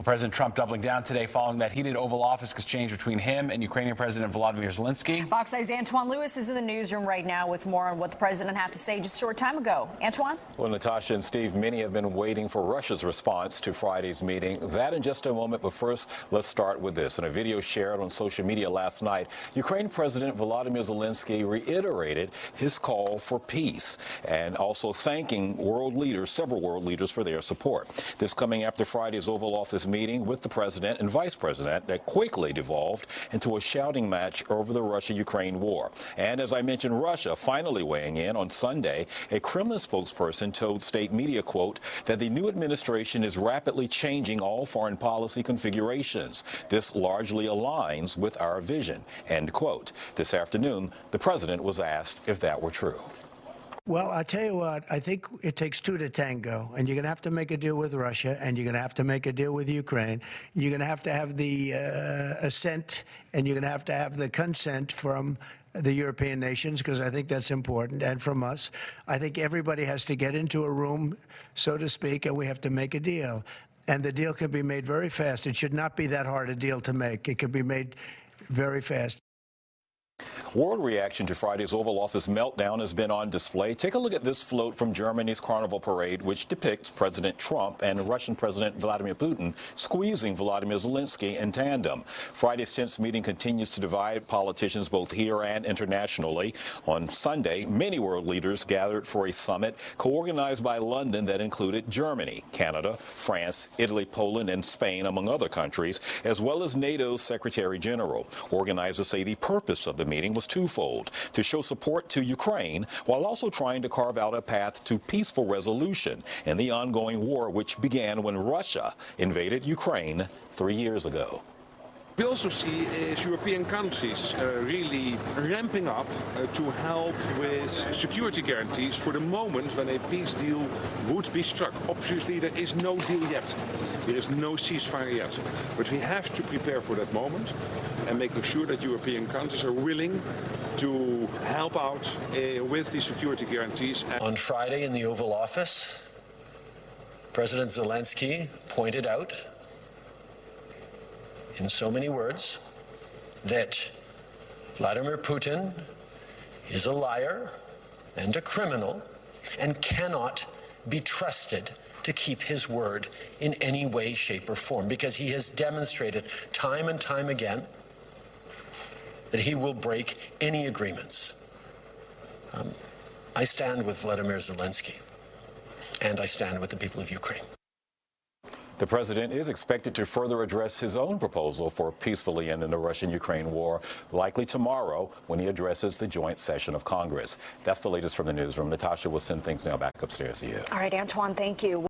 President Trump doubling down today following that heated Oval Office exchange between him and Ukrainian President Volodymyr Zelenskyy. Fox Eye's Antoine Lewis is in the newsroom right now with more on what the president had to say just a short time ago. Antoine? Well, Natasha and Steve, many have been waiting for Russia's response to Friday's meeting. That in just a moment, but first, let's start with this. In a video shared on social media last night, Ukraine President Volodymyr Zelenskyy reiterated his call for peace and also thanking several world leaders for their support. This coming after Friday's Oval Office meeting with the president and vice president that quickly devolved into a shouting match over the Russia-Ukraine war. And as I mentioned, Russia finally weighing in on Sunday. A Kremlin spokesperson told state media, quote, that the new administration is rapidly changing all foreign policy configurations. This largely aligns with our vision, end quote. This afternoon, the president was asked if that were true. Well, I tell you what, I think it takes two to tango, and you're going to have to make a deal with Russia, and you're going to have to make a deal with Ukraine. You're going to have the assent, and you're going to have the consent from the European nations, because I think that's important, and from us. I think everybody has to get into a room, so to speak, and we have to make a deal. And the deal can be made very fast. It should not be that hard a deal to make. It can be made very fast. World reaction to Friday's Oval Office meltdown has been on display. Take a look at this float from Germany's Carnival Parade, which depicts President Trump and Russian President Vladimir Putin squeezing Volodymyr Zelenskyy in tandem. Friday's tense meeting continues to divide politicians both here and internationally. On Sunday, many world leaders gathered for a summit co-organized by London that included Germany, Canada, France, Italy, Poland, and Spain, among other countries, as well as NATO's Secretary General. Organizers say the purpose of the meeting was twofold: to show support to Ukraine while also trying to carve out a path to peaceful resolution in the ongoing war, which began when Russia invaded Ukraine 3 years ago. We also see is European countries really ramping up to help with security guarantees for the moment when a peace deal would be struck. Obviously, there is no deal yet. There is no ceasefire yet. But we have to prepare for that moment and making sure that European countries are willing to help out with the security guarantees. On Friday in the Oval Office, President Zelenskyy pointed out in so many words that Vladimir Putin is a liar and a criminal and cannot be trusted to keep his word in any way, shape, or form, because he has demonstrated time and time again that he will break any agreements. I stand with Vladimir Zelenskyy, and I stand with the people of Ukraine. The president is expected to further address his own proposal for peacefully ending the Russian-Ukraine war, likely tomorrow when he addresses the joint session of Congress. That's the latest from the newsroom. Natasha will send things now back upstairs to you. All right, Antoine, thank you.